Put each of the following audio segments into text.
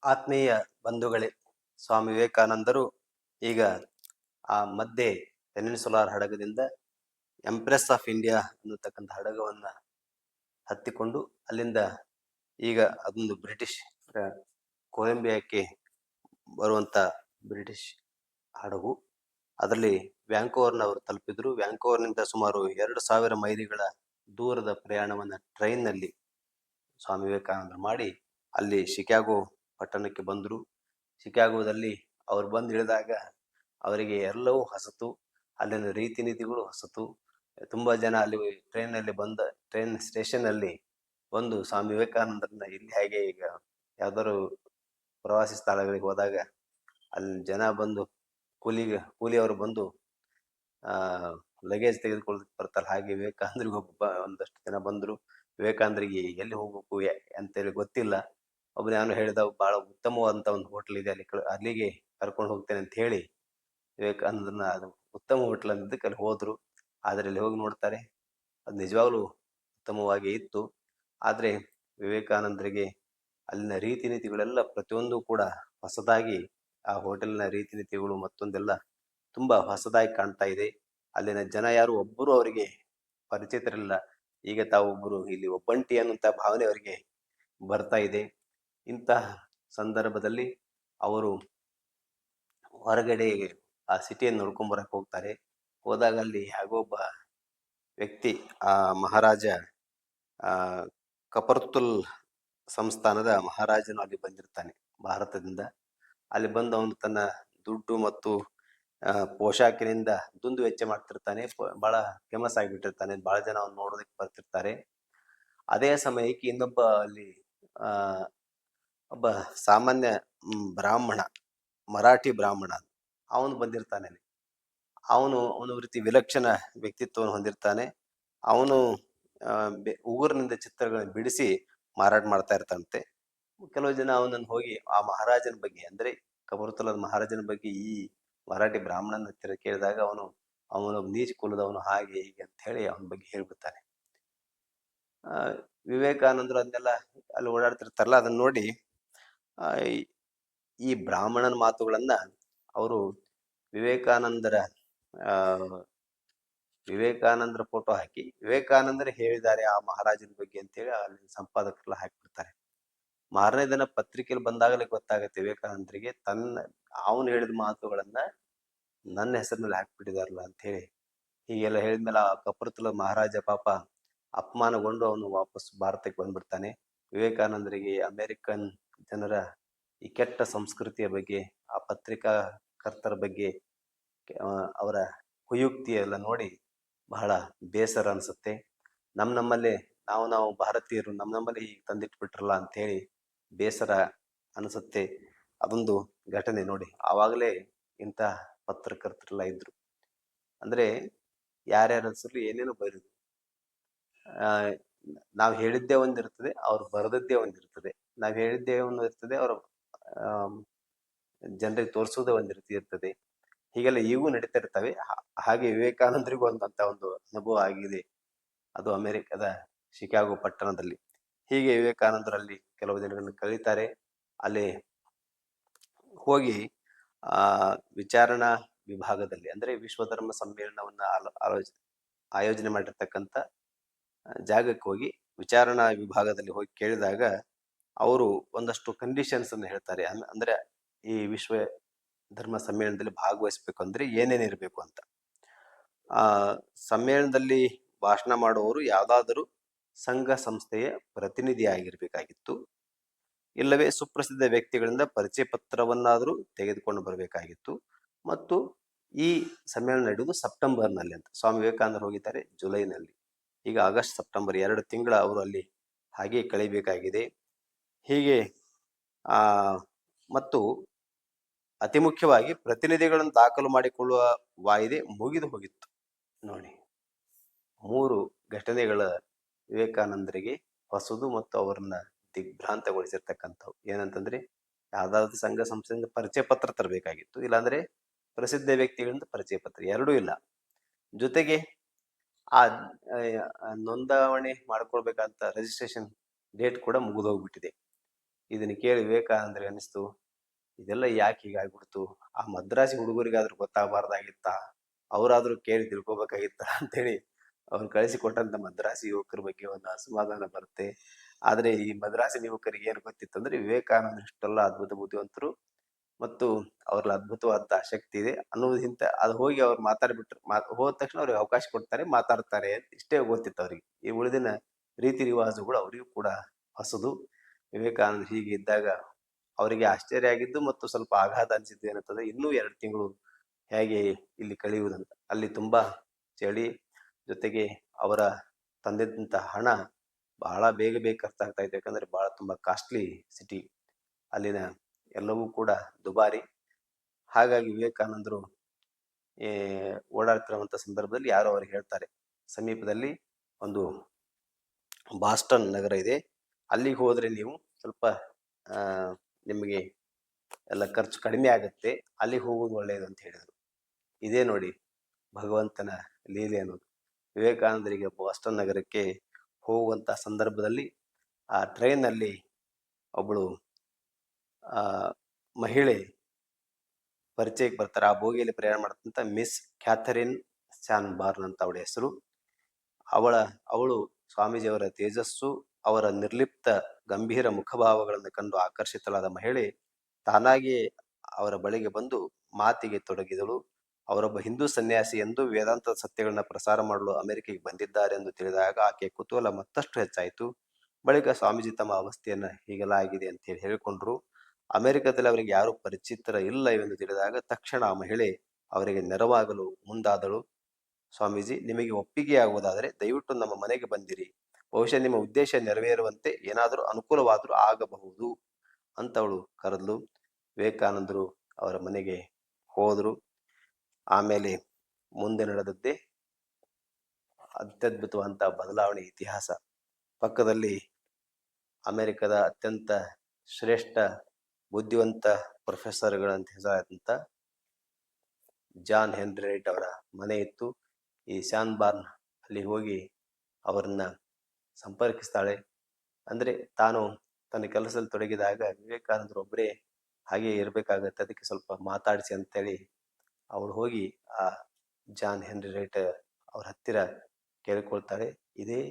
ಆತ್ಮೀಯ ಬಂಧುಗಳೇ, ಸ್ವಾಮಿ ವಿವೇಕಾನಂದರು ಈಗ ಆ ಮಧ್ಯೆ ಪೆನಿನ್ಸುಲಾರ್ ಹಡಗದಿಂದ ಎಂಪ್ರೆಸ್ ಆಫ್ ಇಂಡಿಯಾ ಅನ್ನತಕ್ಕಂಥ ಹಡಗವನ್ನ ಹತ್ತಿಕೊಂಡು ಅಲ್ಲಿಂದ ಈಗ ಅದೊಂದು ಬ್ರಿಟಿಷ್ ಕೊಲಂಬಿಯಾಕ್ಕೆ ಬರುವಂತ ಬ್ರಿಟಿಷ್ ಹಡಗು. ಅದರಲ್ಲಿ ವ್ಯಾಂಕೋವರ್ನವರು ತಲುಪಿದ್ರು. ವ್ಯಾಂಕೋವರ್ನಿಂದ ಸುಮಾರು 2,000 ಮೈಲಿಗಳ ದೂರದ ಪ್ರಯಾಣವನ್ನ ಟ್ರೈನ್ನಲ್ಲಿ ಸ್ವಾಮಿ ವಿವೇಕಾನಂದರು ಮಾಡಿ ಅಲ್ಲಿ ಶಿಕಾಗೋ ಪಟ್ಟಣಕ್ಕೆ ಬಂದರು. ಶಿಕಾಗೋದಲ್ಲಿ ಅವ್ರು ಬಂದು ಇಳಿದಾಗ ಅವರಿಗೆ ಎಲ್ಲವೂ ಹೊಸತು, ಅಲ್ಲಿನ ರೀತಿ ನೀತಿಗಳು ಹೊಸತು. ತುಂಬಾ ಜನ ಅಲ್ಲಿ ಟ್ರೈನ್ ಸ್ಟೇಷನ್ ಅಲ್ಲಿ ಬಂದು ಸ್ವಾಮಿ ವಿವೇಕಾನಂದರನ್ನ ಇಲ್ಲಿ ಹೇಗೆ ಈಗ ಯಾವ್ದಾದ್ರು ಪ್ರವಾಸಿ ಸ್ಥಳಗಳಿಗೆ ಹೋದಾಗ ಅಲ್ಲಿ ಜನ ಬಂದು ಕೂಲಿಯವರು ಬಂದು ಲಗೇಜ್ ತೆಗೆದುಕೊಳ್ಳೋದಕ್ಕೆ ಬರ್ತಾರೆ, ಹಾಗೆ ವಿವೇಕಾನಂದರಿಗೆ ಒಂದಷ್ಟು ಜನ ಬಂದ್ರು. ವಿವೇಕಾನಂದರಿಗೆ ಎಲ್ಲಿ ಹೋಗ್ಬೇಕು ಅಂತೇಳಿ ಗೊತ್ತಿಲ್ಲ. ಒಬ್ಬನು ನಾನು ಹೇಳಿದ ಬಹಳ ಉತ್ತಮವಾದಂತ ಒಂದು ಹೋಟೆಲ್ ಇದೆ, ಅಲ್ಲಿಗೆ ಕರ್ಕೊಂಡು ಹೋಗ್ತೇನೆ ಅಂತ ಹೇಳಿ ವಿವೇಕಾನಂದನ ಅದು ಉತ್ತಮ ಹೋಟೆಲ್ ಅಂದಿದ್ದಕ್ಕೆ ಅಲ್ಲಿ ಹೋದ್ರು. ಆದ್ರೆ ಅಲ್ಲಿ ಹೋಗಿ ನೋಡ್ತಾರೆ, ಅದು ನಿಜವಾಗ್ಲೂ ಉತ್ತಮವಾಗಿ ಇತ್ತು. ಆದ್ರೆ ವಿವೇಕಾನಂದರಿಗೆ ಅಲ್ಲಿನ ರೀತಿ ನೀತಿಗಳೆಲ್ಲ ಪ್ರತಿಯೊಂದು ಕೂಡ ಹೊಸದಾಗಿ, ಆ ಹೋಟೆಲ್ನ ರೀತಿ ನೀತಿಗಳು ಮತ್ತೊಂದೆಲ್ಲ ತುಂಬಾ ಹೊಸದಾಗಿ ಕಾಣ್ತಾ ಇದೆ. ಅಲ್ಲಿನ ಜನ ಯಾರು ಒಬ್ಬರು ಅವರಿಗೆ ಪರಿಚಿತರಿಲ್ಲ. ಈಗ ತಾವೊಬ್ಬರು ಇಲ್ಲಿ ಒಬ್ಬಂಟಿ ಅನ್ನುವಂತ ಭಾವನೆ ಅವರಿಗೆ ಬರ್ತಾ ಇದೆ. ಇಂತಹ ಸಂದರ್ಭದಲ್ಲಿ ಅವರು ಹೊರಗಡೆ ಆ ಸಿಟಿಯನ್ನು ನೋಡ್ಕೊಂಡ್ ಬರಕ್ ಹೋಗ್ತಾರೆ. ಹೋದಾಗ ಅಲ್ಲಿ ಒಬ್ಬ ವ್ಯಕ್ತಿ, ಆ ಮಹಾರಾಜ ಕಪರ್ತುಲ್ ಸಂಸ್ಥಾನದ ಮಹಾರಾಜನು ಅಲ್ಲಿ ಬಂದಿರ್ತಾನೆ ಭಾರತದಿಂದ. ಅಲ್ಲಿ ಬಂದು ಅವನು ತನ್ನ ದುಡ್ಡು ಮತ್ತು ಪೋಷಾಕಿನಿಂದ ದುಂದು ವೆಚ್ಚ ಮಾಡ್ತಿರ್ತಾನೆ. ಬಹಳ ಫೇಮಸ್ ಆಗಿಬಿಟ್ಟಿರ್ತಾನೆ, ಬಹಳ ಜನ ಅವ್ನು ನೋಡೋದಕ್ಕೆ ಬರ್ತಿರ್ತಾರೆ. ಅದೇ ಸಮಯಕ್ಕೆ ಇನ್ನೊಬ್ಬ ಅಲ್ಲಿ ಒಬ್ಬ ಸಾಮಾನ್ಯ ಬ್ರಾಹ್ಮಣ, ಮರಾಠಿ ಬ್ರಾಹ್ಮಣ, ಅವನು ಬಂದಿರ್ತಾನೆ. ಅವನು ರೀತಿ ವಿಲಕ್ಷಣ ವ್ಯಕ್ತಿತ್ವವನ್ನು ಹೊಂದಿರ್ತಾನೆ. ಅವನು ಉಗುರಿನಿಂದ ಚಿತ್ರಗಳನ್ನು ಬಿಡಿಸಿ ಮಾರಾಟ ಮಾಡ್ತಾ ಇರ್ತಾನಂತೆ. ಕೆಲವು ಜನ ಅವನನ್ನು ಹೋಗಿ ಆ ಮಹಾರಾಜನ ಬಗ್ಗೆ, ಅಂದ್ರೆ ಕಪರ್ತುಲದ ಮಹಾರಾಜನ ಬಗ್ಗೆ ಈ ಮರಾಠಿ ಬ್ರಾಹ್ಮಣನ ಹತ್ತಿರ ಕೇಳಿದಾಗ ಅವನು ನೀಚ ಕುಲದವನು, ಹಾಗೆ ಹೀಗೆ ಅಂತ ಹೇಳಿ ಅವನ ಬಗ್ಗೆ ಹೇಳ್ಬಿಡ್ತಾನೆ. ವಿವೇಕಾನಂದರು ಅದನ್ನೆಲ್ಲ ಅಲ್ಲಿ ಓಡಾಡ್ತಿರ್ತಾರಲ್ಲ, ಅದನ್ನ ನೋಡಿ ಈ ಬ್ರಾಹ್ಮಣನ ಮಾತುಗಳನ್ನ ಅವರು ವಿವೇಕಾನಂದರ ಫೋಟೋ ಹಾಕಿ ವಿವೇಕಾನಂದರು ಹೇಳಿದ್ದಾರೆ ಆ ಮಹಾರಾಜನ ಬಗ್ಗೆ ಅಂತೇಳಿ ಅಲ್ಲಿ ಸಂಪಾದಕರೆಲ್ಲ ಹಾಕಿಬಿಡ್ತಾರೆ. ಮಾರನೇ ದಿನ ಪತ್ರಿಕೆಯಲ್ಲಿ ಬಂದಾಗಲೇ ಗೊತ್ತಾಗತ್ತೆ ವಿವೇಕಾನಂದರಿಗೆ ಅವನು ಹೇಳಿದ ಮಾತುಗಳನ್ನ ನನ್ನ ಹೆಸರಿನಲ್ಲಿ ಹಾಕ್ಬಿಟ್ಟಿದಾರಲ್ಲ ಅಂತ ಹೇಳಿ. ಹೀಗೆಲ್ಲ ಹೇಳಿದ್ಮೇಲೆ ಆ ಕಪರ್ತುಲ ಮಹಾರಾಜ ಪಾಪ ಅಪಮಾನಗೊಂಡು ಅವನು ವಾಪಸ್ ಭಾರತಕ್ಕೆ ಬಂದ್ಬಿಡ್ತಾನೆ. ವಿವೇಕಾನಂದರಿಗೆ ಅಮೆರಿಕನ್ ಜನರ ಈ ಕೆಟ್ಟ ಸಂಸ್ಕೃತಿಯ ಬಗ್ಗೆ, ಆ ಪತ್ರಿಕಾಕರ್ತರ ಬಗ್ಗೆ ಅವರ ಕುಯುಕ್ತಿ ಎಲ್ಲ ನೋಡಿ ಬಹಳ ಬೇಸರ ಅನ್ಸುತ್ತೆ. ನಮ್ಮಲ್ಲಿ ನಾವು ಭಾರತೀಯರು ನಮ್ಮಲ್ಲಿ ಹೀಗೆ ತಂದಿಟ್ಬಿಟ್ರಲ್ಲ ಅಂತ ಹೇಳಿ ಬೇಸರ ಅನಿಸುತ್ತೆ. ಅದೊಂದು ಘಟನೆ ನೋಡಿ. ಆವಾಗಲೇ ಇಂಥ ಪತ್ರಕರ್ತರೆಲ್ಲ ಇದ್ರು. ಅಂದ್ರೆ ಯಾರ್ಯಾರ ಹೆಸರು ಏನೇನು ಬರೆದು ನಾವು ಹೇಳಿದ್ದೇ ಒಂದಿರ್ತದೆ, ಅವ್ರು ಬರೆದದ್ದೇ ಒಂದಿರ್ತದೆ. ನಾವು ಹೇಳಿದ್ದೇ ಒಂದಿರ್ತದೆ, ಅವರು ಜನರಿಗೆ ತೋರಿಸೋದೇ ಒಂದು ರೀತಿ ಇರ್ತದೆ. ಹೀಗೆಲ್ಲ ಈಗೂ ನಡೀತಾ ಇರ್ತವೆ. ಹಾಗೆ ವಿವೇಕಾನಂದರಿಗೂ ಒಂದು ಅನುಭವ ಆಗಿದೆ, ಅದು ಅಮೆರಿಕದ ಶಿಕಾಗೋ ಪಟ್ಟಣದಲ್ಲಿ. ಹೀಗೆ ವಿವೇಕಾನಂದರಲ್ಲಿ ಕೆಲವು ದಿನಗಳನ್ನು ಕಳೀತಾರೆ. ಅಲ್ಲಿ ಹೋಗಿ ವಿಚಾರಣಾ ವಿಭಾಗದಲ್ಲಿ, ಅಂದ್ರೆ ವಿಶ್ವಧರ್ಮ ಸಮ್ಮೇಳನವನ್ನ ಆಯೋಜನೆ ಮಾಡಿರ್ತಕ್ಕಂಥ ಜಾಗಕ್ಕೆ ಹೋಗಿ ವಿಚಾರಣಾ ವಿಭಾಗದಲ್ಲಿ ಹೋಗಿ ಕೇಳಿದಾಗ ಅವರು ಒಂದಷ್ಟು ಕಂಡೀಷನ್ಸ್ ಅನ್ನು ಹೇಳ್ತಾರೆ. ಅಂದ್ರೆ ಈ ವಿಶ್ವ ಧರ್ಮ ಸಮ್ಮೇಳನದಲ್ಲಿ ಭಾಗವಹಿಸ್ಬೇಕು ಅಂದ್ರೆ ಏನೇನಿರ್ಬೇಕು ಅಂತ. ಸಮ್ಮೇಳನದಲ್ಲಿ ಭಾಷಣ ಮಾಡುವವರು ಯಾವ್ದಾದರೂ ಸಂಘ ಸಂಸ್ಥೆಯ ಪ್ರತಿನಿಧಿ ಆಗಿರ್ಬೇಕಾಗಿತ್ತು, ಇಲ್ಲವೇ ಸುಪ್ರಸಿದ್ಧ ವ್ಯಕ್ತಿಗಳಿಂದ ಪರಿಚಯ ಪತ್ರವನ್ನಾದರೂ ತೆಗೆದುಕೊಂಡು ಬರಬೇಕಾಗಿತ್ತು. ಮತ್ತು ಈ ಸಮ್ಮೇಳನ ನಡೆಯುವುದು ಸೆಪ್ಟೆಂಬರ್ನಲ್ಲಿ ಅಂತ. ಸ್ವಾಮಿ ವಿವೇಕಾನಂದರು ಹೋಗಿದ್ದಾರೆ ಜುಲೈನಲ್ಲಿ. ಈಗ ಆಗಸ್ಟ್ ಸೆಪ್ಟೆಂಬರ್ 2 ತಿಂಗಳು ಅವರು ಅಲ್ಲಿ ಹಾಗೆ ಕಳಿಬೇಕಾಗಿದೆ. ಹೀಗೆ ಮತ್ತು ಅತಿ ಮುಖ್ಯವಾಗಿ ಪ್ರತಿನಿಧಿಗಳನ್ನು ದಾಖಲು ಮಾಡಿಕೊಳ್ಳುವ ವಾಯಿದೆ ಮುಗಿದು ಹೋಗಿತ್ತು. ನೋಡಿ, 3 ಘಟನೆಗಳ ವಿವೇಕಾನಂದರಿಗೆ ಹೊಸದು ಮತ್ತು ಅವರನ್ನ ದಿಗ್ಭ್ರಾಂತಗೊಳಿಸಿರ್ತಕ್ಕಂಥವು. ಏನಂತಂದ್ರೆ, ಯಾವ್ದಾದ್ರು ಸಂಘ ಸಂಸ್ಥೆಯಿಂದ ಪರಿಚಯ ಪತ್ರ ತರಬೇಕಾಗಿತ್ತು, ಇಲ್ಲಾಂದ್ರೆ ಪ್ರಸಿದ್ಧ ವ್ಯಕ್ತಿಗಳಿಂದ ಪರಿಚಯ ಪತ್ರ, ಎರಡೂ ಇಲ್ಲ. ಜೊತೆಗೆ ಆ ನೋಂದಾವಣೆ ಮಾಡ್ಕೊಳ್ಬೇಕಂತ ರಿಜಿಸ್ಟ್ರೇಷನ್ ಡೇಟ್ ಕೂಡ ಮುಗಿದೋಗ್ಬಿಟ್ಟಿದೆ. ಇದನ್ನ ಕೇಳಿ ವಿವೇಕಾನಂದರಿಗೆ ಅನಿಸ್ತು, ಇದೆಲ್ಲ ಯಾಕೆ ಹೀಗಾಗ್ಬಿಡ್ತು? ಆ ಮದ್ರಾಸಿ ಹುಡುಗರಿಗಾದ್ರೂ ಗೊತ್ತಾಗಬಾರ್ದಾಗಿತ್ತ? ಅವರಾದ್ರೂ ಕೇಳಿ ತಿಳ್ಕೊಬೇಕಾಗಿತ್ತ ಅಂತೇಳಿ ಅವ್ನು ಕಳಿಸಿಕೊಟ್ಟಂತ ಮದ್ರಾಸಿ ಯುವಕರ ಬಗ್ಗೆ ಒಂದು ಅಸಮಾಧಾನ ಬರುತ್ತೆ. ಆದ್ರೆ ಈ ಮದ್ರಾಸಿ ಯುವಕರಿಗೆ ಏನು ಗೊತ್ತಿತ್ತಂದ್ರೆ ವಿವೇಕಾನಂದ ಇಷ್ಟೆಲ್ಲ ಅದ್ಭುತ ಬುದ್ಧಿವಂತರು ಮತ್ತು ಅವ್ರಲ್ಲಿ ಅದ್ಭುತವಾದ ಶಕ್ತಿ ಇದೆ ಅನ್ನೋದಿಂತ ಅದು ಹೋಗಿ ಅವ್ರು ಮಾತಾಡ್ಬಿಟ್ರು. ಹೋದ ತಕ್ಷಣ ಅವ್ರಿಗೆ ಅವಕಾಶ ಕೊಡ್ತಾರೆ, ಮಾತಾಡ್ತಾರೆ ಅಂತ ಇಷ್ಟೇ ಗೊತ್ತಿತ್ತು ಅವ್ರಿಗೆ. ಈ ಉಳಿದಿನ ರೀತಿ ರಿವಾಜುಗಳು ಅವರಿಗೂ ಕೂಡ ಹೊಸದು. ವಿವೇಕಾನಂದ ಹೀಗೆ ಇದ್ದಾಗ ಅವರಿಗೆ ಆಶ್ಚರ್ಯ ಆಗಿದ್ದು ಮತ್ತು ಸ್ವಲ್ಪ ಆಘಾತ ಅನಿಸಿದ್ದು ಏನಂತಂದ್ರೆ ಇನ್ನೂ 2 ತಿಂಗಳು ಹೇಗೆ ಇಲ್ಲಿ ಕಳೆಯುವುದಂತ. ಅಲ್ಲಿ ತುಂಬಾ ಚಳಿ, ಜೊತೆಗೆ ಅವರ ತಂದೆದಂತ ಹಣ ಬಹಳ ಬೇಗ ಬೇಗ ಖರ್ಚಾಗ್ತಾ ಇತ್ತು. ಯಾಕಂದ್ರೆ ಬಹಳ ತುಂಬಾ ಕಾಸ್ಟ್ಲಿ ಸಿಟಿ, ಅಲ್ಲಿನ ಎಲ್ಲವೂ ಕೂಡ ದುಬಾರಿ. ಹಾಗಾಗಿ ವಿವೇಕಾನಂದರು ಓಡಾಡ್ತಿರುವಂತ ಸಂದರ್ಭದಲ್ಲಿ ಯಾರೋ ಅವ್ರಿಗೆ ಹೇಳ್ತಾರೆ, ಸಮೀಪದಲ್ಲಿ ಒಂದು ಬಾಸ್ಟನ್ ನಗರ ಇದೆ, ಅಲ್ಲಿಗೆ ಹೋದ್ರೆ ನೀವು ಸ್ವಲ್ಪ ನಿಮಗೆ ಎಲ್ಲ ಖರ್ಚು ಕಡಿಮೆ ಆಗುತ್ತೆ, ಅಲ್ಲಿಗೆ ಹೋಗೋದು ಒಳ್ಳೆಯದು ಅಂತ ಹೇಳಿದರು. ಇದೇ ನೋಡಿ ಭಗವಂತನ ಲೀಲೆ ಅನ್ನೋದು. ವಿವೇಕಾನಂದರಿಗೆ ಬಾಸ್ಟನ್ ನಗರಕ್ಕೆ ಹೋಗುವಂತ ಸಂದರ್ಭದಲ್ಲಿ ಆ ಟ್ರೈನಲ್ಲಿ ಒಬ್ಬಳು ಮಹಿಳೆ ಪರಿಚಯಕ್ಕೆ ಬರ್ತಾರೆ. ಆ ಬೋಗಿಯಲ್ಲಿ ಪ್ರಯಾಣ ಮಾಡ್ತಂತ ಮಿಸ್ ಕ್ಯಾಥರಿನ್ ಸ್ಯಾನ್ ಬಾರ್ನ್ ಅಂತ ಅವಳ ಹೆಸರು. ಅವಳು ಸ್ವಾಮೀಜಿಯವರ ತೇಜಸ್ಸು, ಅವರ ನಿರ್ಲಿಪ್ತ ಗಂಭೀರ ಮುಖಭಾವಗಳನ್ನು ಕಂಡು ಆಕರ್ಷಿತಳಾದ ಮಹಿಳೆ ತಾನಾಗಿಯೇ ಅವರ ಬಳಿಗೆ ಬಂದು ಮಾತಿಗೆ ತೊಡಗಿದಳು. ಅವರೊಬ್ಬ ಹಿಂದೂ ಸನ್ಯಾಸಿ ಎಂದು ವೇದಾಂತ ಸತ್ಯಗಳನ್ನ ಪ್ರಸಾರ ಮಾಡಲು ಅಮೆರಿಕೆಗೆ ಬಂದಿದ್ದಾರೆ ಎಂದು ತಿಳಿದಾಗ ಆಕೆಯ ಕುತೂಹಲ ಮತ್ತಷ್ಟು ಹೆಚ್ಚಾಯಿತು. ಬಳಿಕ ಸ್ವಾಮೀಜಿ ತಮ್ಮ ಅವಸ್ಥೆಯನ್ನ ಹೀಗೆಲ್ಲ ಆಗಿದೆ ಅಂತ ಹೇಳಿ ಹೇಳಿಕೊಂಡ್ರು. ಅಮೆರಿಕದಲ್ಲಿ ಅವರಿಗೆ ಯಾರು ಪರಿಚಿತರ ಇಲ್ಲ ಎಂದು ತಿಳಿದಾಗ ತಕ್ಷಣ ಆ ಮಹಿಳೆ ಅವರಿಗೆ ನೆರವಾಗಲು ಮುಂದಾದಳು. ಸ್ವಾಮೀಜಿ, ನಿಮಗೆ ಒಪ್ಪಿಗೆ ಆಗುವುದಾದರೆ ದಯವಿಟ್ಟು ನಮ್ಮ ಮನೆಗೆ ಬಂದಿರಿ, ಬಹುಶಃ ನಿಮ್ಮ ಉದ್ದೇಶ ನೆರವೇರುವಂತೆ ಏನಾದರೂ ಅನುಕೂಲವಾದರೂ ಆಗಬಹುದು ಅಂತ ಅವಳು ಕರೆದ್ಲು. ವಿವೇಕಾನಂದರು ಅವರ ಮನೆಗೆ ಹೋದ್ರು. ಆಮೇಲೆ ಮುಂದೆ ನಡೆದದ್ದೇ ಅತ್ಯದ್ಭುತವಂತ ಬದಲಾವಣೆ ಇತಿಹಾಸ. ಪಕ್ಕದಲ್ಲಿ ಅಮೆರಿಕದ ಅತ್ಯಂತ ಶ್ರೇಷ್ಠ ಬುದ್ಧಿವಂತ ಪ್ರೊಫೆಸರ್ಗಳಂತ ಹೆಸರಾದಂತ ಜಾನ್ ಹೆನ್ರಿ ರೈಟ್ ಅವರ ಮನೆ ಇತ್ತು. ಈ ಸ್ಯಾನ್ ಬಾರ್ನ್ ಅಲ್ಲಿ ಹೋಗಿ ಅವರನ್ನ ಸಂಪರ್ಕಿಸ್ತಾಳೆ. ಅಂದ್ರೆ ತಾನು ತನ್ನ ಕೆಲಸದಲ್ಲಿ ತೊಡಗಿದಾಗ ವಿವೇಕಾನಂದರು ಒಬ್ಬರೇ ಹಾಗೆ ಇರ್ಬೇಕಾಗತ್ತೆ, ಅದಕ್ಕೆ ಸ್ವಲ್ಪ ಮಾತಾಡಿಸಿ ಅಂತೇಳಿ ಅವಳು ಹೋಗಿ ಆ ಜಾನ್ ಹೆನ್ರಿ ರೈಟ್ ಅವ್ರ ಹತ್ತಿರ ಕೇಳಿಕೊಳ್ತಾಳೆ. ಇದೇ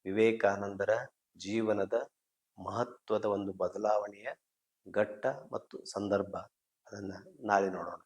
ವಿವೇಕಾನಂದರ ಜೀವನದ ಮಹತ್ವದ ಒಂದು ಬದಲಾವಣೆಯ ಘಟ್ಟ ಮತ್ತು ಸಂದರ್ಭ. ಅದನ್ನ ನಾಳೆ ನೋಡೋಣ.